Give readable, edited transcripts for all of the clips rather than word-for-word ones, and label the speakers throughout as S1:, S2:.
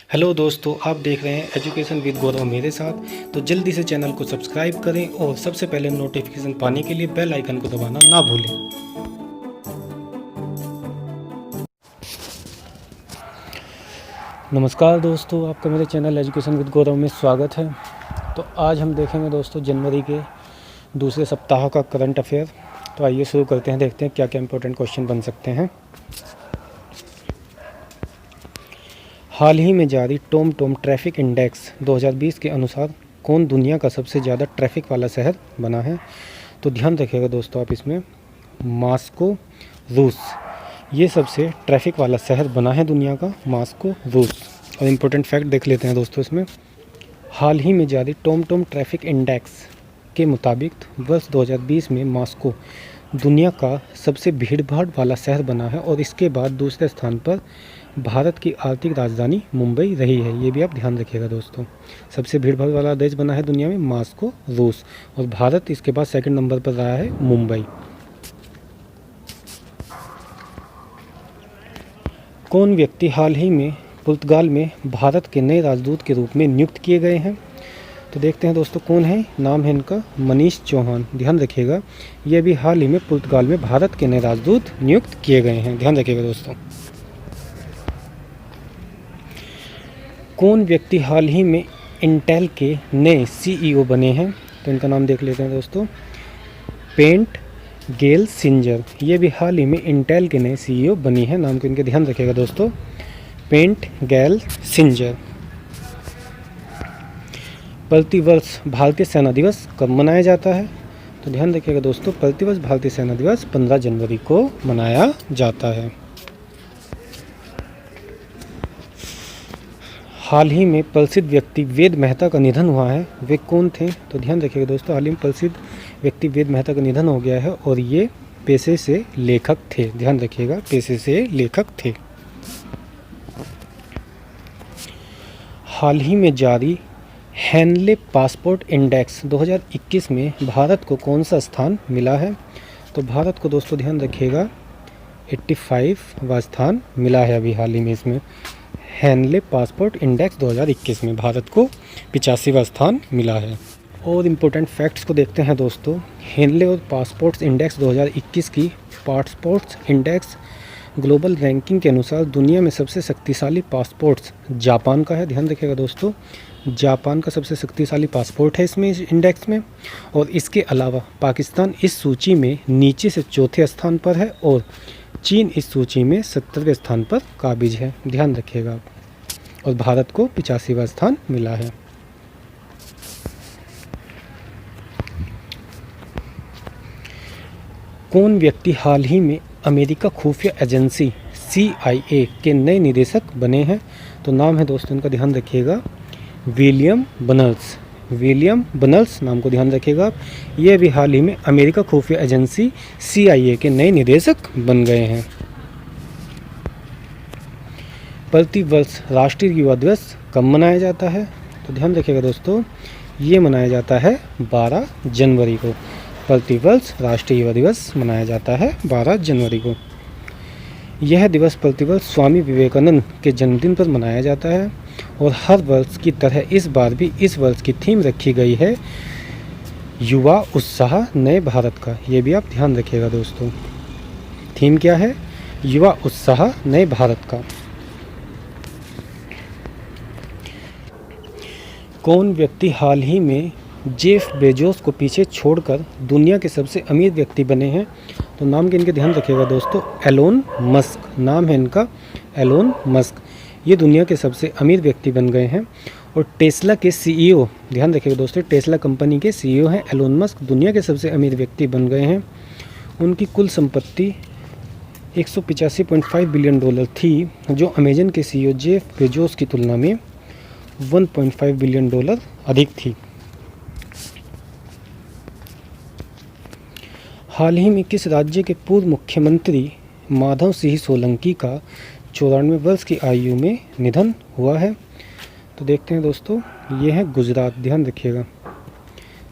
S1: Hello दोस्तों, आप देख रहे हैं एजुकेशन विद गौरव मेरे साथ। तो जल्दी से चैनल को सब्सक्राइब करें और सबसे पहले नोटिफिकेशन पाने के लिए बेल आइकन को दबाना ना भूलें। नमस्कार दोस्तों, आपका मेरे चैनल एजुकेशन विद गौरव में स्वागत है। तो आज हम देखेंगे दोस्तों जनवरी के दूसरे सप्ताह का करंट अफेयर। तो आइए शुरू करते हैं, देखते हैं क्या क्या इंपॉर्टेंट क्वेश्चन बन सकते हैं। हाल ही में जारी टॉम ट्रैफिक इंडेक्स 2020 के अनुसार कौन दुनिया का सबसे ज़्यादा ट्रैफिक वाला शहर बना है? तो ध्यान रखिएगा दोस्तों आप इसमें, मॉस्को रूस, ये सबसे ट्रैफिक वाला शहर बना है दुनिया का, मॉस्को रूस। और इम्पोर्टेंट फैक्ट देख लेते हैं दोस्तों इसमें। हाल ही में जारी टॉम ट्रैफिक इंडेक्स के मुताबिक वर्ष 2020 में मॉस्को दुनिया का सबसे भीड़भाड़ वाला शहर बना है और इसके बाद दूसरे स्थान पर भारत की आर्थिक राजधानी मुंबई रही है। ये भी आप ध्यान रखिएगा दोस्तों। सबसे भीड़भाड़ वाला देश बना है दुनिया में मॉस्को रूस, और भारत इसके बाद सेकंड नंबर पर रहा है मुंबई। कौन व्यक्ति हाल ही में पुर्तगाल में भारत के नए राजदूत के रूप में नियुक्त किए गए हैं? तो देखते हैं दोस्तों कौन है। नाम है इनका मनीष चौहान। ध्यान रखिएगा, ये भी हाल ही में पुर्तगाल में भारत के नए राजदूत नियुक्त किए गए हैं। ध्यान रखिएगा दोस्तों। कौन व्यक्ति हाल ही में इंटेल के नए सीईओ बने हैं? तो इनका नाम देख लेते हैं दोस्तों, पेंट गेल सिंजर। ये भी हाल ही में इंटेल के नए सीईओ बनी है। नाम को इनके ध्यान रखिएगा दोस्तों, पेंट गेल सिंजर। प्रतिवर्ष भारतीय सेना दिवस कब मनाया जाता है? तो ध्यान रखिएगा दोस्तों, प्रतिवर्ष भारतीय सेना दिवस 15 जनवरी को मनाया जाता है। हाल ही में प्रसिद्ध व्यक्ति वेद मेहता का निधन हुआ है, वे कौन थे? तो ध्यान रखिएगा दोस्तों, हाल ही में प्रसिद्ध व्यक्ति वेद मेहता का निधन हो गया है और ये पेशे से लेखक थे। ध्यान रखिएगा, पेशे से लेखक थे। हाल ही में जारी हेनले पासपोर्ट इंडेक्स 2021 में भारत को कौन सा स्थान मिला है? तो भारत को दोस्तों ध्यान रखिएगा 85वां स्थान मिला है अभी हाल ही में। इसमें हेनले पासपोर्ट इंडेक्स 2021 में भारत को 85वां स्थान मिला है। और इम्पोर्टेंट फैक्ट्स को देखते हैं दोस्तों। हेनले और पासपोर्ट्स इंडेक्स 2021 की पासपोर्ट्स इंडेक्स ग्लोबल रैंकिंग के अनुसार दुनिया में सबसे शक्तिशाली पासपोर्ट्स जापान का है। ध्यान रखिएगा दोस्तों, जापान का सबसे शक्तिशाली पासपोर्ट है इसमें, इस इंडेक्स में। और इसके अलावा पाकिस्तान इस सूची में नीचे से चौथे स्थान पर है और चीन इस सूची में 70वें स्थान पर काबिज है। ध्यान रखिएगा आप। और भारत को 85वां स्थान मिला है। कौन व्यक्ति हाल ही में अमेरिका खुफिया एजेंसी CIA के नए निदेशक बने हैं? तो नाम है दोस्तों इनका, ध्यान रखिएगा, विलियम बर्न्स। विलियम बर्न्स नाम को ध्यान रखिएगा आप। ये भी हाल ही में अमेरिका खुफिया एजेंसी CIA के नए निदेशक बन गए हैं। प्रतिवर्ष राष्ट्रीय युवा दिवस कब मनाया जाता है? तो ध्यान रखिएगा दोस्तों, ये मनाया जाता है 12 जनवरी को। प्रतिवर्ष राष्ट्रीय युवा दिवस मनाया जाता है 12 जनवरी को। यह दिवस प्रतिवर्ष स्वामी विवेकानंद के जन्मदिन पर मनाया जाता है और हर वर्ष की तरह इस बार भी इस वर्ष की थीम रखी गई है युवा उत्साह नए भारत का। ये भी आप ध्यान रखिएगा दोस्तों। थीम क्या है? युवा उत्साह नए भारत का। कौन व्यक्ति हाल ही में जेफ बेजोस को पीछे छोड़कर दुनिया के सबसे अमीर व्यक्ति बने हैं? तो नाम के इनके ध्यान रखिएगा दोस्तों, एलोन मस्क। नाम है इनका एलोन मस्क। ये दुनिया के सबसे अमीर व्यक्ति बन गए हैं। और टेस्ला के CEO, ध्यान रखिएगा दोस्तों, टेस्ला कंपनी के CEO हैं एलोन मस्क, दुनिया के सबसे अमीर व्यक्ति बन गए हैं। उनकी कुल संपत्ति $185.5 बिलियन थी, जो अमेजन के CEO जेफ बेजोस की तुलना में $1.5 बिलियन अधिक थी। हाल ही में किस राज्य के पूर्व मुख्यमंत्री माधव सिंह सोलंकी का 94 वर्ष की आयु में निधन हुआ है? तो देखते हैं दोस्तों, ये है गुजरात। ध्यान रखिएगा,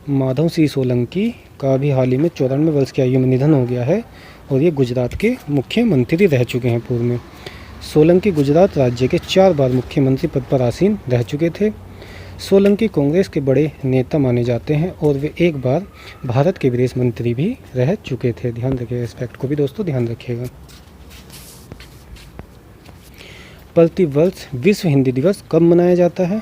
S1: माधव सिंह सोलंकी का भी हाल ही में 94 वर्ष की आयु में निधन हो गया है और ये गुजरात के मुख्यमंत्री रह चुके हैं पूर्व में। सोलंकी गुजरात राज्य के 4 बार मुख्यमंत्री पद पर आसीन रह चुके थे। सोलंकी कांग्रेस के बड़े नेता माने जाते हैं और वे एक बार भारत के विदेश मंत्री भी रह चुके थे। ध्यान रखिएगा, इस फैक्ट को भी दोस्तों ध्यान रखिएगा। प्रतिवर्ष विश्व हिंदी दिवस कब मनाया जाता है?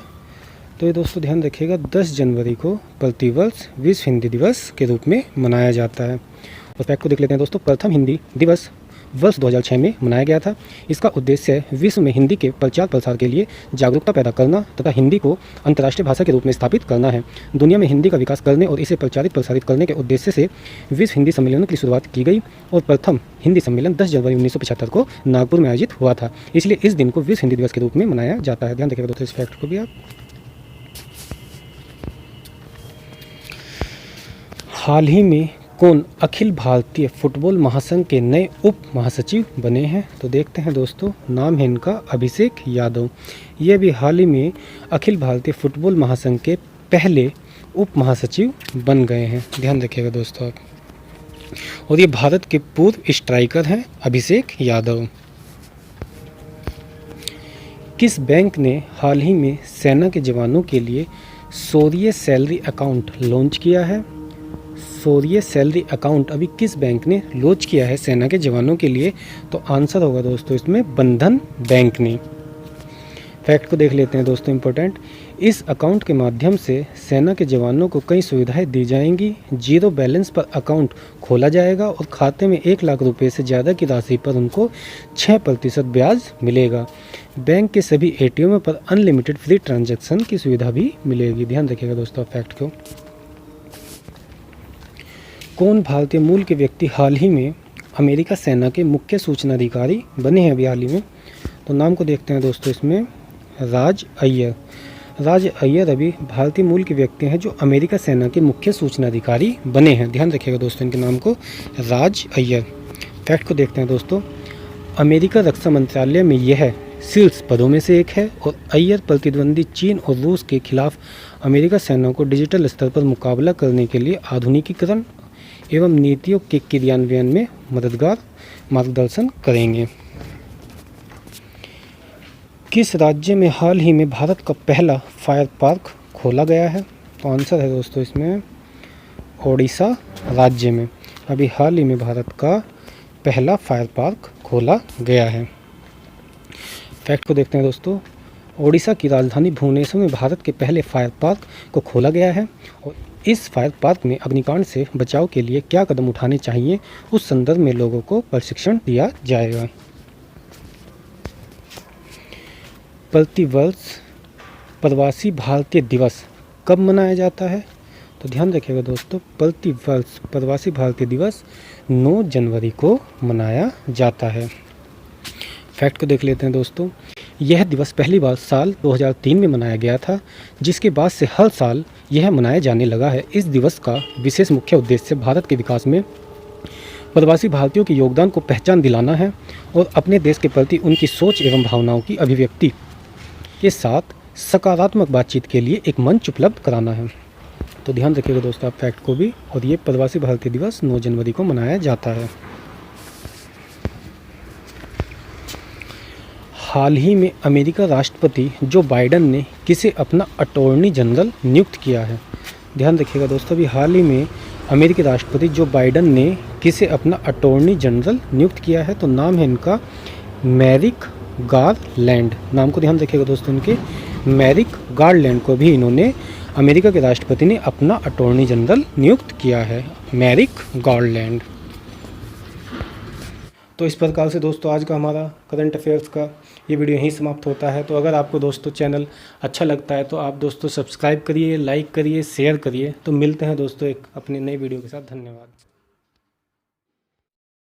S1: तो ये दोस्तों ध्यान रखिएगा, 10 जनवरी को प्रतिवर्ष विश्व हिंदी दिवस के रूप में मनाया जाता है। और फैक्ट को देख लेते हैं दोस्तों। प्रथम हिंदी दिवस वर्ष 2006 में मनाया गया था। इसका उद्देश्य विश्व में हिंदी के प्रचार प्रसार के लिए जागरूकता पैदा करना तथा हिंदी को अंतर्राष्ट्रीय भाषा के रूप में स्थापित करना है। दुनिया में हिंदी का विकास करने और इसे प्रचारित प्रसारित करने के उद्देश्य से विश्व हिंदी सम्मेलन की शुरुआत की गई और प्रथम हिंदी सम्मेलन 10 जनवरी 1975 को नागपुर में आयोजित हुआ था। इसलिए इस दिन को विश्व हिंदी दिवस के रूप में मनाया जाता है। ध्यान रखिएगा दोस्तों इस फैक्ट को भी आप। हाल ही में कौन अखिल भारतीय फुटबॉल महासंघ के नए उप महासचिव बने हैं? तो देखते हैं दोस्तों, नाम है इनका अभिषेक यादव। ये भी हाल ही में अखिल भारतीय फुटबॉल महासंघ के पहले उप महासचिव बन गए हैं। ध्यान रखिएगा दोस्तों आप। और ये भारत के पूर्व स्ट्राइकर हैं अभिषेक यादव। किस बैंक ने हाल ही में सेना के जवानों के लिए शौर्य सैलरी अकाउंट लॉन्च किया है? शौर्य सैलरी अकाउंट अभी किस बैंक ने लॉन्च किया है सेना के जवानों के लिए? तो आंसर होगा दोस्तों इसमें बंधन बैंक ने। फैक्ट को देख लेते हैं दोस्तों इंपॉर्टेंट। इस अकाउंट के माध्यम से सेना के जवानों को कई सुविधाएं दी जाएंगी। जीरो बैलेंस पर अकाउंट खोला जाएगा और खाते में 1 लाख रुपए से ज़्यादा की राशि पर उनको 6% ब्याज मिलेगा। बैंक के सभी ATM पर अनलिमिटेड फ्री ट्रांजैक्शन की सुविधा भी मिलेगी। ध्यान रखिएगा दोस्तों फैक्ट को। कौन भारतीय मूल के व्यक्ति हाल ही में अमेरिका सेना के मुख्य सूचना अधिकारी बने हैं? अभी हाल ही में तो नाम को देखते हैं दोस्तों इसमें राज अय्यर। राज अय्यर अभी भारतीय मूल के व्यक्ति हैं जो अमेरिका सेना के मुख्य सूचना अधिकारी बने हैं। ध्यान रखिएगा दोस्तों इनके नाम को, राज अय्यर। फैक्ट को देखते हैं दोस्तों। अमेरिका रक्षा मंत्रालय में यह शीर्ष पदों में से एक है और अय्यर प्रतिद्वंदी चीन और रूस के खिलाफ अमेरिका सेना को डिजिटल स्तर पर मुकाबला करने के लिए आधुनिकीकरण एवं नीतियों के क्रियान्वयन में मददगार मार्गदर्शन करेंगे। किस राज्य में हाल ही में भारत का पहला फायर पार्क खोला गया है? तो आंसर है दोस्तों इसमें ओडिशा राज्य में अभी हाल ही में भारत का पहला फायर पार्क खोला गया है। फैक्ट को देखते हैं दोस्तों। ओडिशा की राजधानी भुवनेश्वर में भारत के पहले फायर पार्क को खोला गया है और इस फायर पार्क में अग्निकांड से बचाव के लिए क्या कदम उठाने चाहिए उस संदर्भ में लोगों को प्रशिक्षण दिया जाएगा। प्रतिवर्ष प्रवासी भारतीय दिवस कब मनाया जाता है? तो ध्यान रखिएगा दोस्तों, प्रतिवर्ष प्रवासी भारतीय दिवस 9 जनवरी को मनाया जाता है। फैक्ट को देख लेते हैं दोस्तों। यह दिवस पहली बार साल 2003 में मनाया गया था, जिसके बाद से हर साल यह मनाया जाने लगा है। इस दिवस का विशेष मुख्य उद्देश्य भारत के विकास में प्रवासी भारतीयों के योगदान को पहचान दिलाना है और अपने देश के प्रति उनकी सोच एवं भावनाओं की अभिव्यक्ति के साथ सकारात्मक बातचीत के लिए एक मंच उपलब्ध कराना है। तो ध्यान रखिएगा दोस्तों आप फैक्ट को भी। और ये प्रवासी भारतीय दिवस 9 जनवरी को मनाया जाता है। हाल ही में अमेरिका राष्ट्रपति जो बाइडेन ने किसे अपना अटॉर्नी जनरल नियुक्त किया है? ध्यान रखिएगा दोस्तों, अभी हाल ही में अमेरिकी राष्ट्रपति जो बाइडेन ने किसे अपना अटॉर्नी जनरल नियुक्त किया है? तो नाम है इनका मैरिक गारलैंड। नाम को ध्यान रखिएगा दोस्तों इनके, मैरिक गारलैंड को भी इन्होंने अमेरिका के राष्ट्रपति ने अपना अटॉर्नी जनरल नियुक्त किया है, मैरिक गारलैंड। तो इस प्रकार से दोस्तों आज का हमारा करंट अफेयर्स का ये वीडियो यहीं समाप्त होता है। तो अगर आपको दोस्तों चैनल अच्छा लगता है तो आप दोस्तों सब्सक्राइब करिए, लाइक करिए, शेयर करिए। तो मिलते हैं दोस्तों एक अपने नए वीडियो के साथ। धन्यवाद।